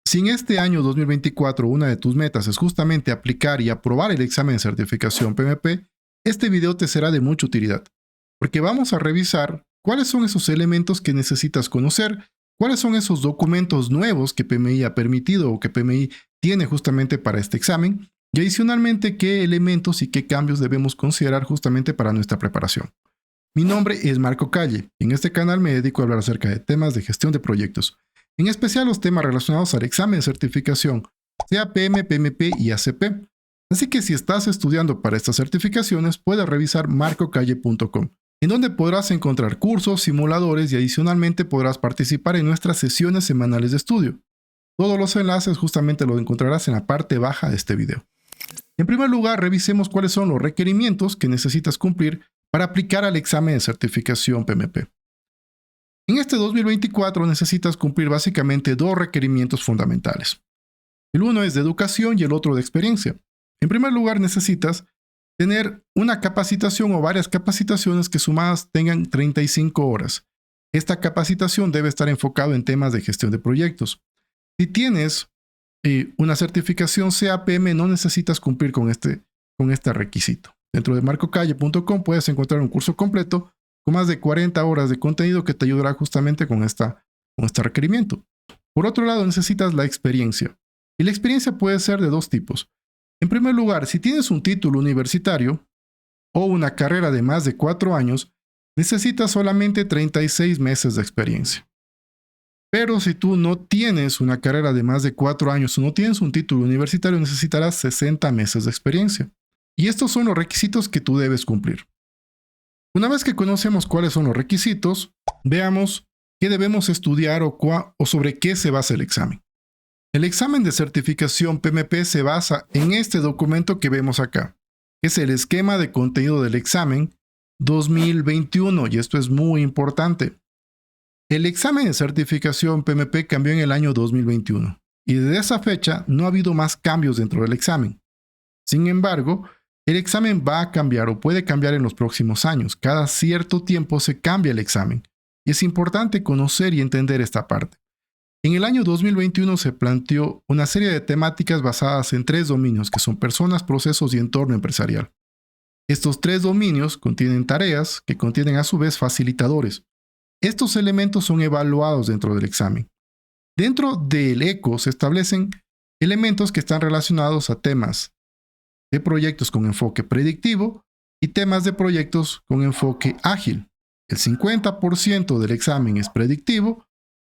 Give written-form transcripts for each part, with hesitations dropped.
Si en este año 2024 una de tus metas es justamente aplicar y aprobar el examen de certificación PMP, este video te será de mucha utilidad, porque vamos a revisar cuáles son esos elementos que necesitas conocer, cuáles son esos documentos nuevos que PMI ha permitido o que PMI tiene justamente para este examen, y adicionalmente qué elementos y qué cambios debemos considerar justamente para nuestra preparación. Mi nombre es Marco Calle y en este canal me dedico a hablar acerca de temas de gestión de proyectos, en especial los temas relacionados al examen de certificación, sea PM, PMP y ACP. Así que si estás estudiando para estas certificaciones, puedes revisar marcocalle.com, en donde podrás encontrar cursos, simuladores y adicionalmente podrás participar en nuestras sesiones semanales de estudio. Todos los enlaces justamente los encontrarás en la parte baja de este video. En primer lugar, revisemos cuáles son los requerimientos que necesitas cumplir para aplicar al examen de certificación PMP. En este 2024 necesitas cumplir básicamente dos requerimientos fundamentales. El uno es de educación y el otro de experiencia. En primer lugar, necesitas tener una capacitación o varias capacitaciones que sumadas tengan 35 horas. Esta capacitación debe estar enfocada en temas de gestión de proyectos. Si tienes una certificación CAPM, no necesitas cumplir con este requisito. Dentro de marcocalle.com puedes encontrar un curso completo con más de 40 horas de contenido que te ayudará justamente con este requerimiento. Por otro lado, necesitas la experiencia. Y la experiencia puede ser de dos tipos. En primer lugar, si tienes un título universitario o una carrera de más de 4 años, necesitas solamente 36 meses de experiencia. Pero si tú no tienes una carrera de más de 4 años o no tienes un título universitario, necesitarás 60 meses de experiencia. Y estos son los requisitos que tú debes cumplir. Una vez que conocemos cuáles son los requisitos, veamos qué debemos estudiar o sobre qué se basa el examen. El examen de certificación PMP se basa en este documento que vemos acá, que es el esquema de contenido del examen 2021, y esto es muy importante. El examen de certificación PMP cambió en el año 2021 y desde esa fecha no ha habido más cambios dentro del examen. Sin embargo, el examen va a cambiar o puede cambiar en los próximos años. Cada cierto tiempo se cambia el examen y es importante conocer y entender esta parte. En el año 2021 se planteó una serie de temáticas basadas en 3 dominios que son personas, procesos y entorno empresarial. Estos 3 dominios contienen tareas que contienen a su vez facilitadores. Estos elementos son evaluados dentro del examen. Dentro del ECO se establecen elementos que están relacionados a temas de proyectos con enfoque predictivo y temas de proyectos con enfoque ágil. El 50% del examen es predictivo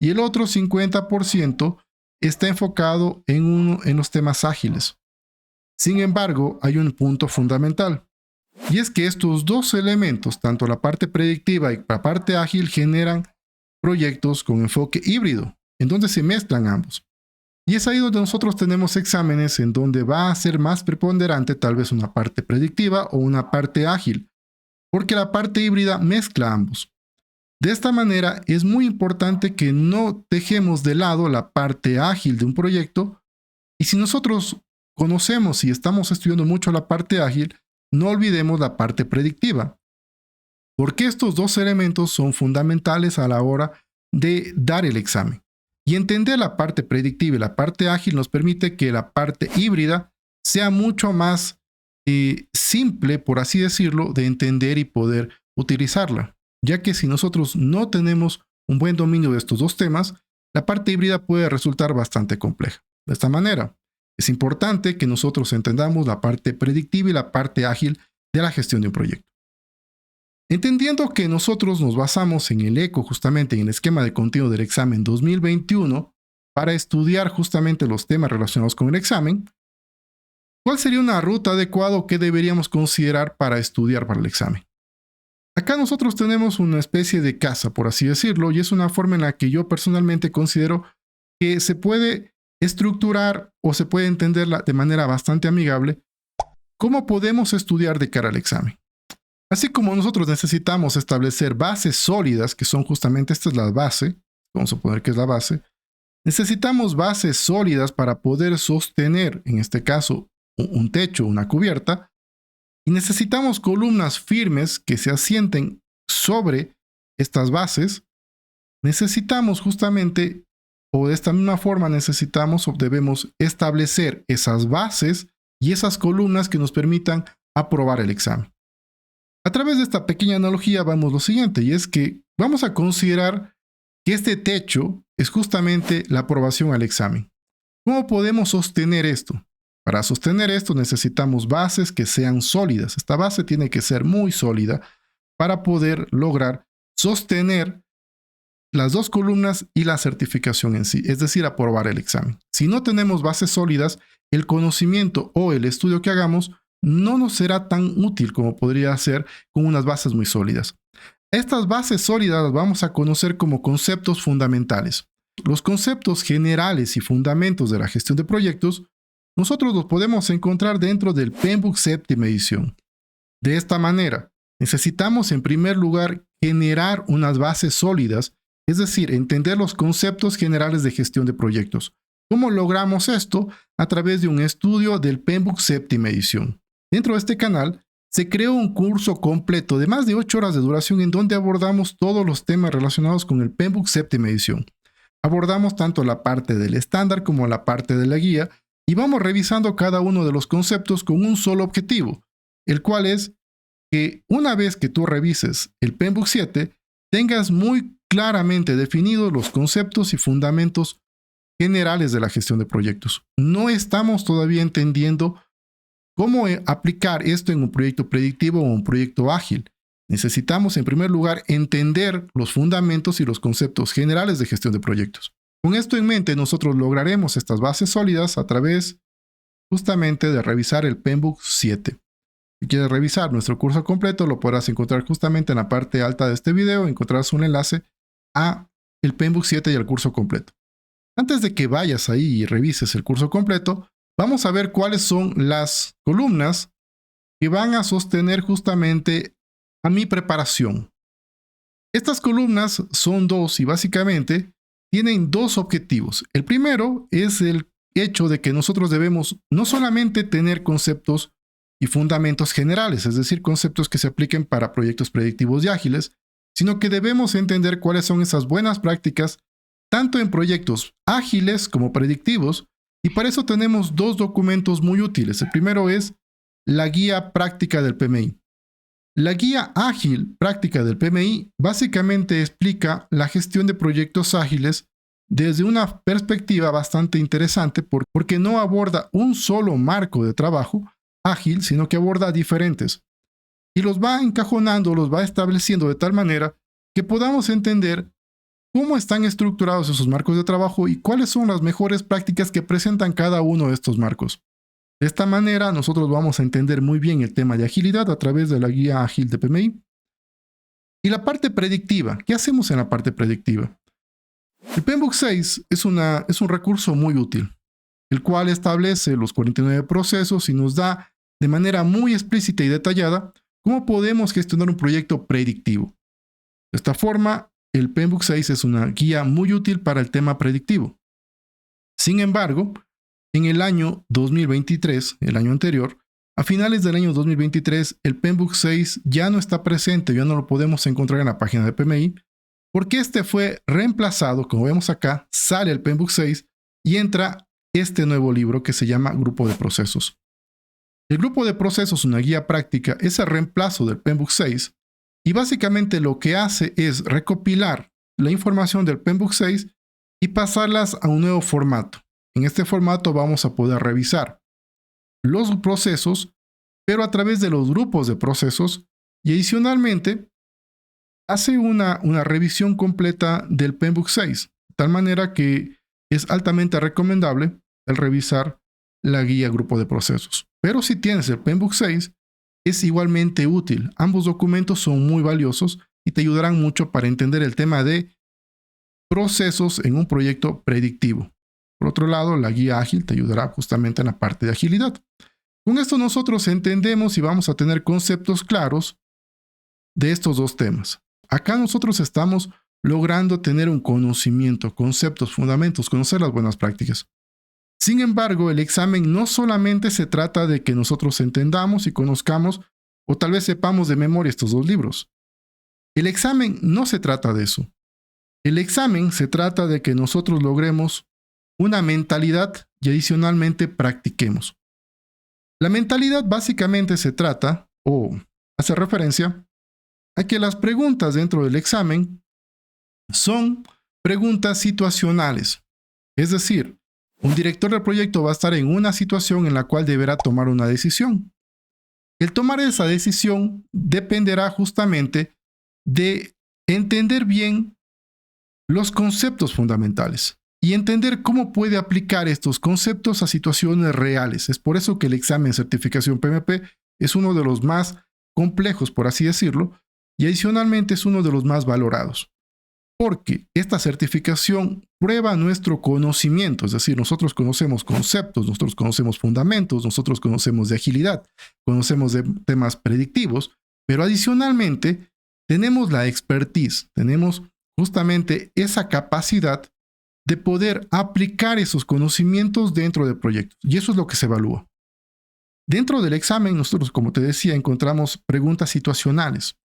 y el otro 50% está enfocado en los temas ágiles. Sin embargo, hay un punto fundamental. Y es que estos dos elementos, tanto la parte predictiva y la parte ágil, generan proyectos con enfoque híbrido, en donde se mezclan ambos. Y es ahí donde nosotros tenemos exámenes en donde va a ser más preponderante tal vez una parte predictiva o una parte ágil, porque la parte híbrida mezcla ambos. De esta manera es muy importante que no dejemos de lado la parte ágil de un proyecto, y si nosotros conocemos y estamos estudiando mucho la parte ágil, no olvidemos la parte predictiva, porque estos dos elementos son fundamentales a la hora de dar el examen. Y entender la parte predictiva y la parte ágil nos permite que la parte híbrida sea mucho más simple, por así decirlo, de entender y poder utilizarla, ya que si nosotros no tenemos un buen dominio de estos dos temas, la parte híbrida puede resultar bastante compleja. De esta manera, es importante que nosotros entendamos la parte predictiva y la parte ágil de la gestión de un proyecto. Entendiendo que nosotros nos basamos en el ECO, justamente en el esquema de contenido del examen 2021, para estudiar justamente los temas relacionados con el examen, ¿cuál sería una ruta adecuada o qué deberíamos considerar para estudiar para el examen? Acá nosotros tenemos una especie de casa, por así decirlo, y es una forma en la que yo personalmente considero que se puede estructurar o se puede entenderla de manera bastante amigable cómo podemos estudiar de cara al examen. Así como nosotros necesitamos establecer bases sólidas, que son justamente esta es la base, vamos a poner que es la base, necesitamos bases sólidas para poder sostener, en este caso, un techo, una cubierta, y necesitamos columnas firmes que se asienten sobre estas bases. Necesitamos justamente o de esta misma forma necesitamos o debemos establecer esas bases y esas columnas que nos permitan aprobar el examen. A través de esta pequeña analogía vamos lo siguiente, y es que vamos a considerar que este techo es justamente la aprobación al examen. ¿Cómo podemos sostener esto? Para sostener esto necesitamos bases que sean sólidas. Esta base tiene que ser muy sólida para poder lograr sostener las dos columnas y la certificación en sí, es decir, aprobar el examen. Si no tenemos bases sólidas, el conocimiento o el estudio que hagamos no nos será tan útil como podría ser con unas bases muy sólidas. Estas bases sólidas las vamos a conocer como conceptos fundamentales. Los conceptos generales y fundamentos de la gestión de proyectos, nosotros los podemos encontrar dentro del PMBOK séptima edición. De esta manera, necesitamos en primer lugar generar unas bases sólidas, es decir, entender los conceptos generales de gestión de proyectos. ¿Cómo logramos esto? A través de un estudio del PMBOK séptima edición. Dentro de este canal se creó un curso completo de más de 8 horas de duración en donde abordamos todos los temas relacionados con el PMBOK séptima edición. Abordamos tanto la parte del estándar como la parte de la guía y vamos revisando cada uno de los conceptos con un solo objetivo, el cual es que una vez que tú revises el PMBOK 7, tengas muy claramente definidos los conceptos y fundamentos generales de la gestión de proyectos. No estamos todavía entendiendo cómo aplicar esto en un proyecto predictivo o un proyecto ágil. Necesitamos en primer lugar entender los fundamentos y los conceptos generales de gestión de proyectos. Con esto en mente, nosotros lograremos estas bases sólidas a través justamente de revisar el PMBOK 7. Si quieres revisar nuestro curso completo, lo podrás encontrar justamente en la parte alta de este video. Encontrarás un enlace a el PMBOK 7 y al curso completo. Antes de que vayas ahí y revises el curso completo, vamos a ver cuáles son las columnas que van a sostener justamente a mi preparación. Estas columnas son dos y básicamente tienen dos objetivos. El primero es el hecho de que nosotros debemos no solamente tener conceptos y fundamentos generales, es decir, conceptos que se apliquen para proyectos predictivos y ágiles, sino que debemos entender cuáles son esas buenas prácticas tanto en proyectos ágiles como predictivos, y para eso tenemos dos documentos muy útiles. El primero es la guía práctica del PMI. La guía ágil práctica del PMI básicamente explica la gestión de proyectos ágiles desde una perspectiva bastante interesante porque no aborda un solo marco de trabajo ágil, sino que aborda diferentes. Y los va encajonando, los va estableciendo de tal manera que podamos entender cómo están estructurados esos marcos de trabajo y cuáles son las mejores prácticas que presentan cada uno de estos marcos. De esta manera, nosotros vamos a entender muy bien el tema de agilidad a través de la guía ágil de PMI. Y la parte predictiva. ¿Qué hacemos en la parte predictiva? El PMBOK 6 es un recurso muy útil, el cual establece los 49 procesos y nos da de manera muy explícita y detallada cómo podemos gestionar un proyecto predictivo. De esta forma, el PMBOK 6 es una guía muy útil para el tema predictivo. Sin embargo, en el año 2023, el año anterior, a finales del año 2023, el PMBOK 6 ya no está presente, ya no lo podemos encontrar en la página de PMI, porque este fue reemplazado, como vemos acá, sale el PMBOK 6 y entra este nuevo libro que se llama Grupo de Procesos. El Grupo de Procesos, una guía práctica, es el reemplazo del PMBOK 6 y básicamente lo que hace es recopilar la información del PMBOK 6 y pasarlas a un nuevo formato. En este formato vamos a poder revisar los procesos, pero a través de los grupos de procesos, y adicionalmente hace una revisión completa del PMBOK 6, de tal manera que es altamente recomendable el revisar la guía Grupo de Procesos. Pero si tienes el PMBOK 6, es igualmente útil. Ambos documentos son muy valiosos y te ayudarán mucho para entender el tema de procesos en un proyecto predictivo. Por otro lado, la guía ágil te ayudará justamente en la parte de agilidad. Con esto nosotros entendemos y vamos a tener conceptos claros de estos dos temas. Acá nosotros estamos logrando tener un conocimiento, conceptos, fundamentos, conocer las buenas prácticas. Sin embargo, el examen no solamente se trata de que nosotros entendamos y conozcamos o tal vez sepamos de memoria estos dos libros. El examen no se trata de eso. El examen se trata de que nosotros logremos una mentalidad y adicionalmente practiquemos. La mentalidad básicamente se trata, o hace referencia, a que las preguntas dentro del examen son preguntas situacionales. Es decir, un director de proyecto va a estar en una situación en la cual deberá tomar una decisión. El tomar esa decisión dependerá justamente de entender bien los conceptos fundamentales y entender cómo puede aplicar estos conceptos a situaciones reales. Es por eso que el examen certificación PMP es uno de los más complejos, por así decirlo, y adicionalmente es uno de los más valorados. Porque esta certificación prueba nuestro conocimiento, es decir, nosotros conocemos conceptos, nosotros conocemos fundamentos, nosotros conocemos de agilidad, conocemos de temas predictivos, pero adicionalmente tenemos la expertise, tenemos justamente esa capacidad de poder aplicar esos conocimientos dentro del proyecto. Y eso es lo que se evalúa. Dentro del examen, nosotros, como te decía, encontramos preguntas situacionales.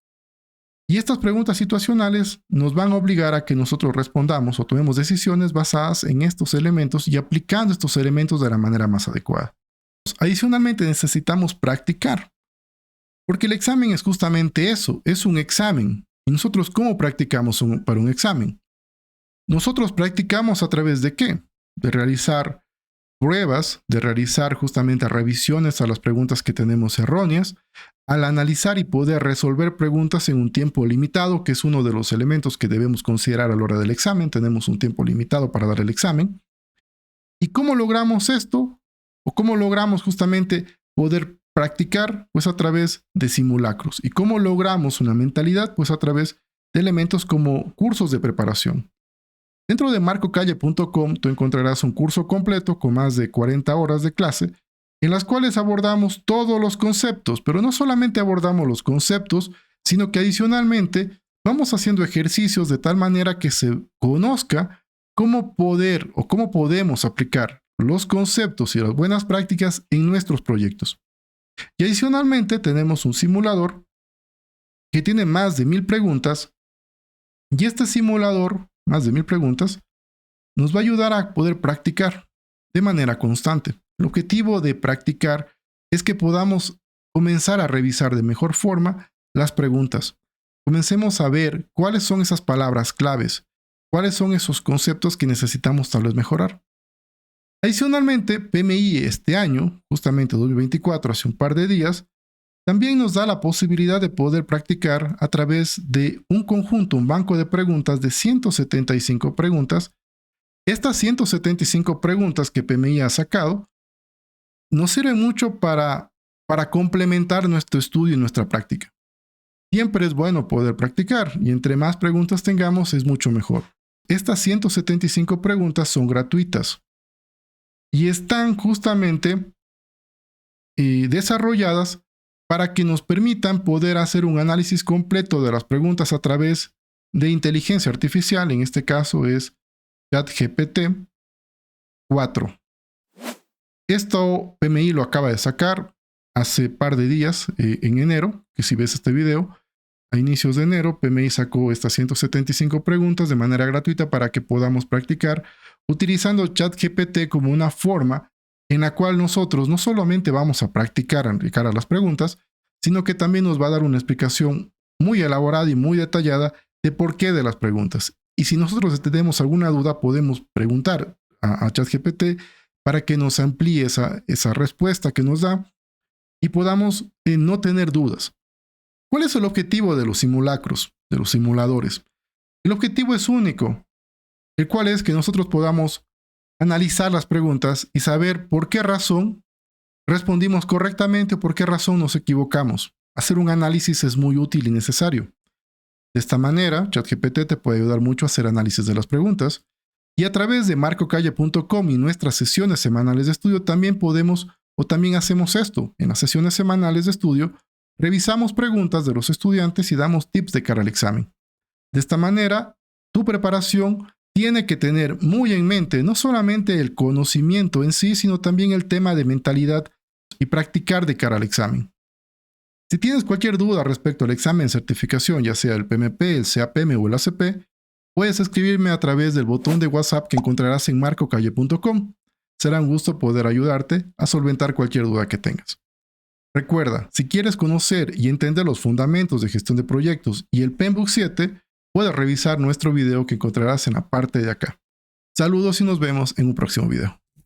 Y estas preguntas situacionales nos van a obligar a que nosotros respondamos o tomemos decisiones basadas en estos elementos y aplicando estos elementos de la manera más adecuada. Adicionalmente, necesitamos practicar, porque el examen es justamente eso, es un examen. ¿Y nosotros cómo practicamos para un examen? Nosotros practicamos a través de ¿qué? De realizar pruebas, de realizar justamente revisiones a las preguntas que tenemos erróneas, al analizar y poder resolver preguntas en un tiempo limitado, que es uno de los elementos que debemos considerar a la hora del examen. Tenemos un tiempo limitado para dar el examen. ¿Y cómo logramos esto? ¿O cómo logramos justamente poder practicar? Pues a través de simulacros. ¿Y cómo logramos una mentalidad? Pues a través de elementos como cursos de preparación. Dentro de marcocalle.com tú encontrarás un curso completo con más de 40 horas de clase en las cuales abordamos todos los conceptos, pero no solamente abordamos los conceptos, sino que adicionalmente vamos haciendo ejercicios de tal manera que se conozca cómo poder o cómo podemos aplicar los conceptos y las buenas prácticas en nuestros proyectos. Y adicionalmente tenemos un simulador que tiene más de 1000 preguntas y este simulador, más de 1000 preguntas, nos va a ayudar a poder practicar de manera constante. El objetivo de practicar es que podamos comenzar a revisar de mejor forma las preguntas. Comencemos a ver cuáles son esas palabras claves, cuáles son esos conceptos que necesitamos tal vez mejorar. Adicionalmente, PMI este año, justamente 2024, hace un par de días, también nos da la posibilidad de poder practicar a través de un conjunto, un banco de preguntas de 175 preguntas. Estas 175 preguntas que PMI ha sacado nos sirven mucho para complementar nuestro estudio y nuestra práctica. Siempre es bueno poder practicar y entre más preguntas tengamos es mucho mejor. Estas 175 preguntas son gratuitas y están justamente desarrolladas para que nos permitan poder hacer un análisis completo de las preguntas a través de inteligencia artificial. En este caso es ChatGPT 4. Esto PMI lo acaba de sacar hace par de días, en enero, que si ves este video, a inicios de enero, PMI sacó estas 175 preguntas de manera gratuita para que podamos practicar utilizando ChatGPT como una forma en la cual nosotros no solamente vamos a practicar a las preguntas, sino que también nos va a dar una explicación muy elaborada y muy detallada de por qué de las preguntas. Y si nosotros tenemos alguna duda, podemos preguntar a ChatGPT para que nos amplíe esa respuesta que nos da y podamos no tener dudas. ¿Cuál es el objetivo de los simulacros, de los simuladores? El objetivo es único, el cual es que nosotros podamos analizar las preguntas y saber por qué razón respondimos correctamente o por qué razón nos equivocamos. Hacer un análisis es muy útil y necesario. De esta manera, ChatGPT te puede ayudar mucho a hacer análisis de las preguntas y a través de marcocalle.com y nuestras sesiones semanales de estudio también podemos o también hacemos esto. En las sesiones semanales de estudio revisamos preguntas de los estudiantes y damos tips de cara al examen. De esta manera, tu preparación tiene que tener muy en mente no solamente el conocimiento en sí, sino también el tema de mentalidad y practicar de cara al examen. Si tienes cualquier duda respecto al examen certificación, ya sea el PMP, el CAPM o el ACP, Puedes escribirme a través del botón de WhatsApp que encontrarás en marcocalle.com. Será un gusto poder ayudarte a solventar cualquier duda que tengas. Recuerda, si quieres conocer y entender los fundamentos de gestión de proyectos y el PMBOK 7, puedes revisar nuestro video que encontrarás en la parte de acá. Saludos y nos vemos en un próximo video.